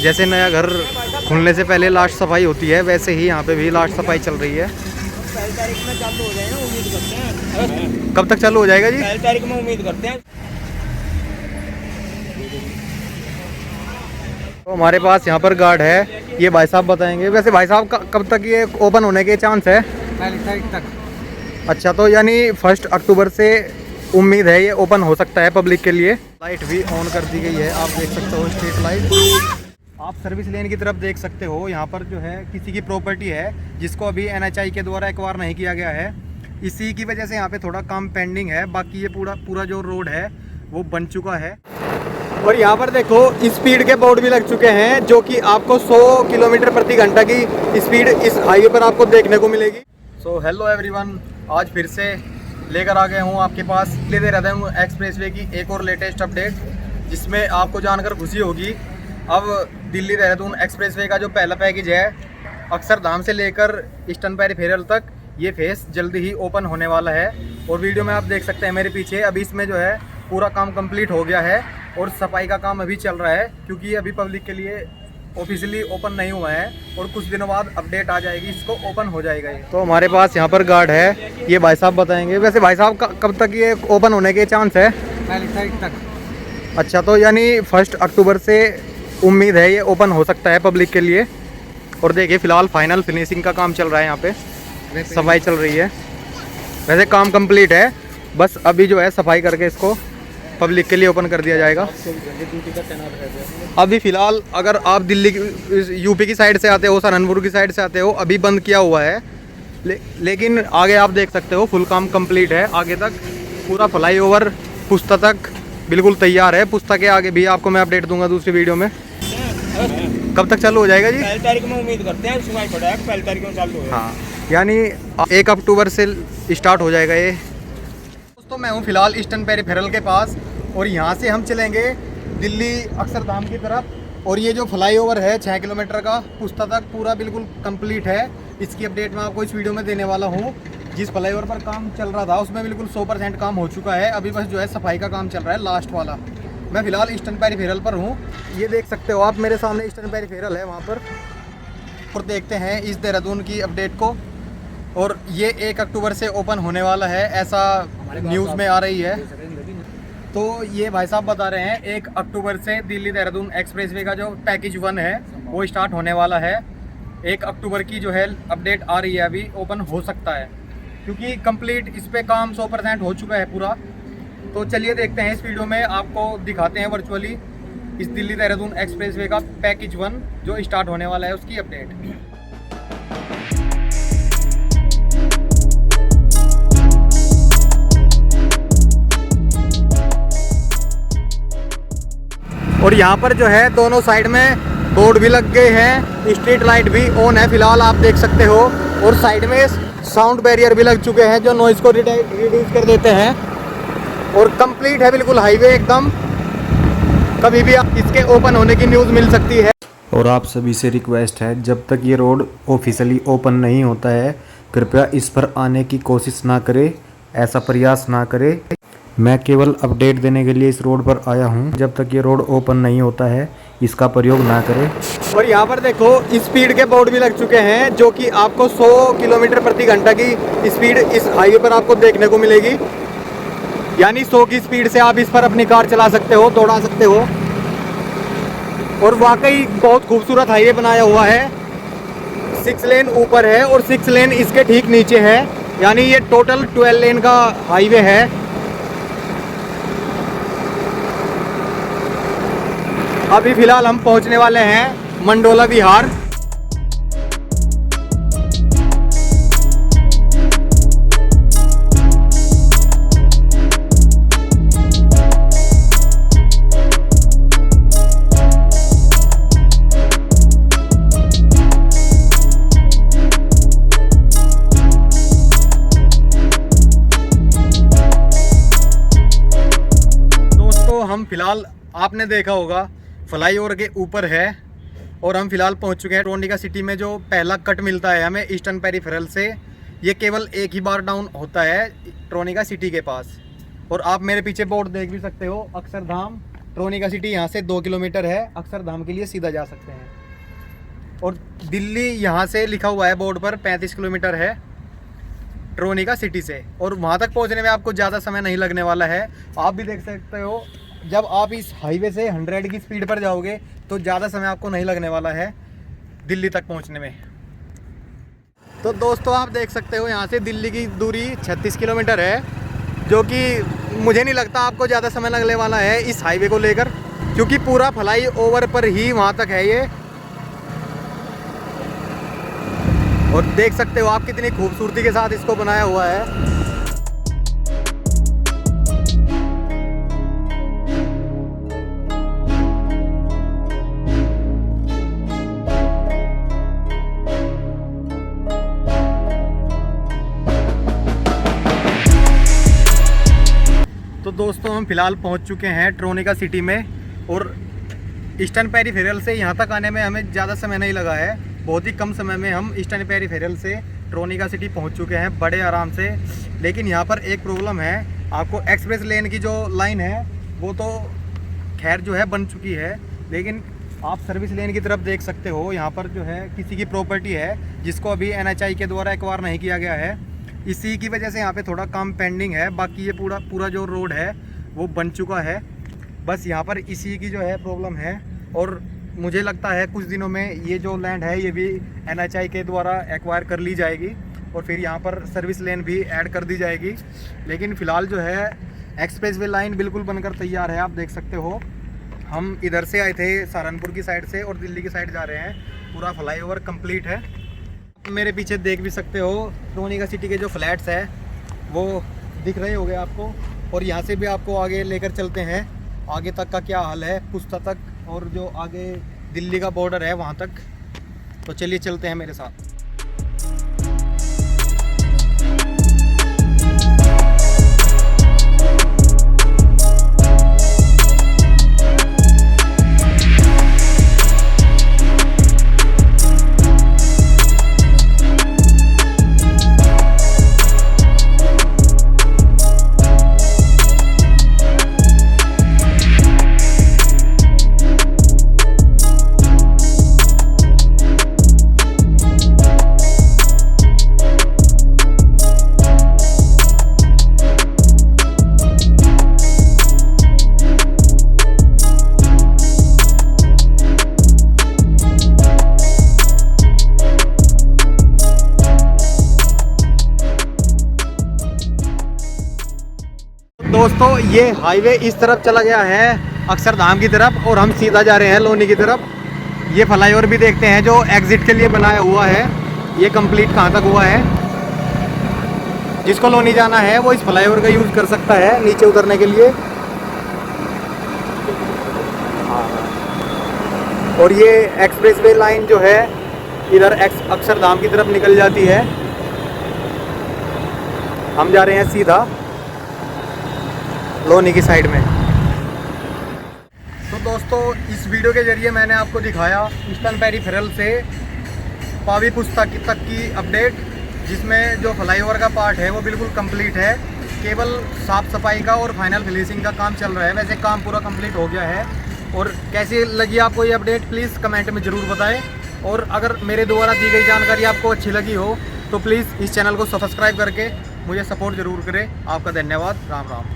जैसे नया घर खुलने से पहले लास्ट सफाई होती है, वैसे ही यहाँ पे भी लास्ट सफाई चल रही है। 1 तारीख में चालू हो जाएगा, उम्मीद करते हैं। कब तक चालू हो जाएगा जी? 1 तारीख में उम्मीद करते हैं। तो हमारे पास यहाँ पर गार्ड है, ये भाई साहब बताएंगे। वैसे भाई साहब कब तक ये ओपन होने के चांस है? 1 तारीख तक। अच्छा, तो यानी 1 अक्टूबर से उम्मीद है ये ओपन हो सकता है पब्लिक के लिए। लाइट भी ऑन कर दी गई है, आप देख सकते हो स्ट्रीट लाइट। आप सर्विस लेन की तरफ देख सकते हो, यहाँ पर जो है किसी की प्रॉपर्टी है जिसको अभी NHI के द्वारा एक्वायर नहीं किया गया है। इसी की वजह से यहाँ पे थोड़ा काम पेंडिंग है। बाकी ये पूरा जो रोड है वो बन चुका है। और यहाँ पर देखो स्पीड के बोर्ड भी लग चुके हैं, जो कि आपको 100 किलोमीटर प्रति घंटा की स्पीड इस हाईवे पर आपको देखने को मिलेगी। सो हेलो एवरीवन, आज फिर से लेकर आ गया हूँ आपके पास लेते रहता हूँ एक्सप्रेसवे की एक और लेटेस्ट अपडेट, जिसमें आपको जानकर खुशी होगी। अब दिल्ली देहरादून एक्सप्रेसवे का जो पहला पैकेज है अक्षरधाम से लेकर ईस्टर्न पेरिफेरल तक, ये फेस जल्दी ही ओपन होने वाला है। और वीडियो में आप देख सकते हैं मेरे पीछे, अभी इसमें जो है पूरा काम कंप्लीट हो गया है और सफाई का काम अभी चल रहा है, क्योंकि अभी पब्लिक के लिए ऑफिशियली ओपन नहीं हुआ है और कुछ दिनों बाद अपडेट आ जाएगी, इसको ओपन हो जाएगा ये। तो हमारे पास यहाँ पर गार्ड है, ये भाई साहब बताएंगे। वैसे भाई साहब कब तक ये ओपन होने के चांस है? 1 तारीख तक। अच्छा, तो यानी 1 अक्टूबर से उम्मीद है ये ओपन हो सकता है पब्लिक के लिए। और देखिए फिलहाल फाइनल फिनिशिंग का काम चल रहा है, यहाँ पे सफाई चल रही है। वैसे काम कंप्लीट है, बस अभी जो है सफाई करके इसको पब्लिक के लिए ओपन कर दिया जाएगा। अभी फ़िलहाल अगर आप दिल्ली की यूपी की साइड से आते हो, सहारनपुर की साइड से आते हो, अभी बंद किया हुआ है। लेकिन आगे आप देख सकते हो फुल काम कंप्लीट है। आगे तक पूरा फ्लाईओवर पुस्ता तक बिल्कुल तैयार है। पुस्ता के आगे भी आपको मैं अपडेट दूंगा दूसरी वीडियो में। कब तक चालू हो जाएगा जी? 1 तारीख में उम्मीद करते हैं, सुनाई पड़ा है 1 तारीख में चालू हो। हाँ, यानी 1 अक्टूबर से स्टार्ट हो जाएगा ये। दोस्तों मैं हूँ फिलहाल ईस्टर्न पेरिफेरल के पास, और यहाँ से हम चलेंगे दिल्ली अक्षरधाम की तरफ। और ये जो फ्लाईओवर है 6 किलोमीटर का, पुस्ता तक पूरा बिल्कुल कंप्लीट है। इसकी अपडेट मैं आपको इस वीडियो में देने वाला हूँ। जिस फ्लाईओवर पर काम चल रहा था उसमें बिल्कुल 100% काम हो चुका है। अभी बस जो है सफाई का काम चल रहा है लास्ट वाला। मैं फिलहाल ईस्टर्न पेरिफेरल पर हूँ, ये देख सकते हो आप मेरे सामने ईस्टर्न पेरिफेरल है वहाँ पर। और देखते हैं इस देहरादून की अपडेट को। और ये 1 अक्टूबर से ओपन होने वाला है, ऐसा न्यूज़ में आ रही है। तो ये भाई साहब बता रहे हैं 1 अक्टूबर से दिल्ली देहरादून एक्सप्रेसवे का जो पैकेज 1 है वो स्टार्ट होने वाला है। 1 अक्टूबर की जो है अपडेट आ रही है, अभी ओपन हो सकता है, क्योंकि कंप्लीट इस पे काम 100% हो चुका है पूरा। तो चलिए देखते हैं इस वीडियो में, आपको दिखाते हैं वर्चुअली इस दिल्ली देहरादून एक्सप्रेसवे का पैकेज 1 जो स्टार्ट होने वाला है उसकी अपडेट। और यहाँ पर जो है दोनों साइड में बोर्ड भी लग गए हैं, स्ट्रीट लाइट भी ऑन है फिलहाल आप देख सकते हो। और साइड में साउंड बैरियर भी लग चुके हैं जो नॉइज़ को रिड्यूस कर देते हैं। और कंप्लीट है बिल्कुल हाईवे एकदम। कभी भी इसके ओपन होने की न्यूज़ मिल सकती है। और आप सभी से रिक्वेस्ट है, जब तक ये रोड ऑफिशियली ओपन नहीं होता है कृपया इस पर आने की कोशिश ना करें, ऐसा प्रयास ना करें। मैं केवल अपडेट देने के लिए इस रोड पर आया हूं। जब तक ये रोड ओपन नहीं होता है इसका प्रयोग ना करें। और यहाँ पर देखो स्पीड के बोर्ड भी लग चुके हैं, जो कि आपको 100 किलोमीटर प्रति घंटा की स्पीड इस हाईवे पर आपको देखने को मिलेगी। यानी 100 की स्पीड से आप इस पर अपनी कार चला सकते हो, दौड़ा सकते हो। और वाकई बहुत खूबसूरत हाईवे बनाया हुआ है। 6 लेन ऊपर है और 6 लेन इसके ठीक नीचे है, यानी ये टोटल 12 लेन का हाईवे है। अभी फिलहाल हम पहुंचने वाले हैं मंडोला विहार। दोस्तों हम फिलहाल, आपने देखा होगा फ्लाईओवर के ऊपर है और हम फिलहाल पहुंच चुके हैं ट्रोनिका सिटी में। जो पहला कट मिलता है हमें ईस्टर्न पेरिफेरल से, ये केवल एक ही बार डाउन होता है ट्रोनिका सिटी के पास। और आप मेरे पीछे बोर्ड देख भी सकते हो, अक्षरधाम ट्रोनिका सिटी यहाँ से 2 किलोमीटर है, अक्षरधाम के लिए सीधा जा सकते हैं। और दिल्ली यहाँ से लिखा हुआ है बोर्ड पर 35 किलोमीटर है ट्रोनिका सिटी से, और वहाँ तक पहुँचने में आपको ज़्यादा समय नहीं लगने वाला है। आप भी देख सकते हो, जब आप इस हाईवे से 100 की स्पीड पर जाओगे तो ज़्यादा समय आपको नहीं लगने वाला है दिल्ली तक पहुँचने में। तो दोस्तों आप देख सकते हो यहाँ से दिल्ली की दूरी 36 किलोमीटर है, जो कि मुझे नहीं लगता आपको ज़्यादा समय लगने वाला है इस हाईवे को लेकर, क्योंकि पूरा फ्लाई ओवर पर ही वहाँ तक है ये। और देख सकते हो आप कितनी खूबसूरती के साथ इसको बनाया हुआ है। तो दोस्तों हम फिलहाल पहुंच चुके हैं ट्रोनिका सिटी में, और ईस्टर्न पेरीफेरल से यहाँ तक आने में हमें ज़्यादा समय नहीं लगा है। बहुत ही कम समय में हम ईस्टर्न पेरीफेरल से ट्रोनिका सिटी पहुंच चुके हैं बड़े आराम से। लेकिन यहाँ पर एक प्रॉब्लम है, आपको एक्सप्रेस लेन की जो लाइन है वो तो खैर जो है बन चुकी है, लेकिन आप सर्विस लेन की तरफ देख सकते हो यहाँ पर जो है किसी की प्रॉपर्टी है जिसको अभी NHAI के द्वारा एक्वायर नहीं किया गया है। इसी की वजह से यहाँ पे थोड़ा काम पेंडिंग है, बाकी ये पूरा जो रोड है वो बन चुका है। बस यहाँ पर इसी की जो है प्रॉब्लम है, और मुझे लगता है कुछ दिनों में ये जो लैंड है ये भी NHAI के द्वारा एक्वायर कर ली जाएगी, और फिर यहाँ पर सर्विस लेन भी ऐड कर दी जाएगी। लेकिन फ़िलहाल जो है एक्सप्रेसवे लाइन बिल्कुल बनकर तैयार है। आप देख सकते हो हम इधर से आए थे सहारनपुर की साइड से और दिल्ली की साइड जा रहे हैं, पूरा फ्लाईओवर कंप्लीट है। मेरे पीछे देख भी सकते हो ट्रोनिका सिटी के जो फ्लैट्स है वो दिख रहे होंगे आपको, और यहाँ से भी आपको आगे लेकर चलते हैं आगे तक का क्या हाल है, पुस्ता तक, और जो आगे दिल्ली का बॉर्डर है वहाँ तक। तो चलिए चलते हैं मेरे साथ। दोस्तों ये हाईवे इस तरफ चला गया है अक्षरधाम की तरफ, और हम सीधा जा रहे हैं लोनी की तरफ। ये फ्लाईओवर भी देखते हैं जो एग्जिट के लिए बनाया हुआ है, ये कंप्लीट कहाँ तक हुआ है। जिसको लोनी जाना है वो इस फ्लाईओवर का यूज़ कर सकता है नीचे उतरने के लिए। और ये एक्सप्रेसवे लाइन जो है इधर अक्षरधाम की तरफ निकल जाती है। हम जा रहे हैं सीधा लोनी की साइड में। तो दोस्तों इस वीडियो के जरिए मैंने आपको दिखाया ईस्टर्न पेरीफेरल से पावी पुस्ता तक की अपडेट, जिसमें जो फ्लाईओवर का पार्ट है वो बिल्कुल कंप्लीट है, केवल साफ़ सफाई का और फाइनल फिनिशिंग का काम चल रहा है। वैसे काम पूरा कंप्लीट हो गया है। और कैसी लगी आपको ये अपडेट प्लीज़ कमेंट में ज़रूर बताएं, और अगर मेरे द्वारा दी गई जानकारी आपको अच्छी लगी हो तो प्लीज़ इस चैनल को सब्सक्राइब करके मुझे सपोर्ट ज़रूर करें। आपका धन्यवाद। राम राम।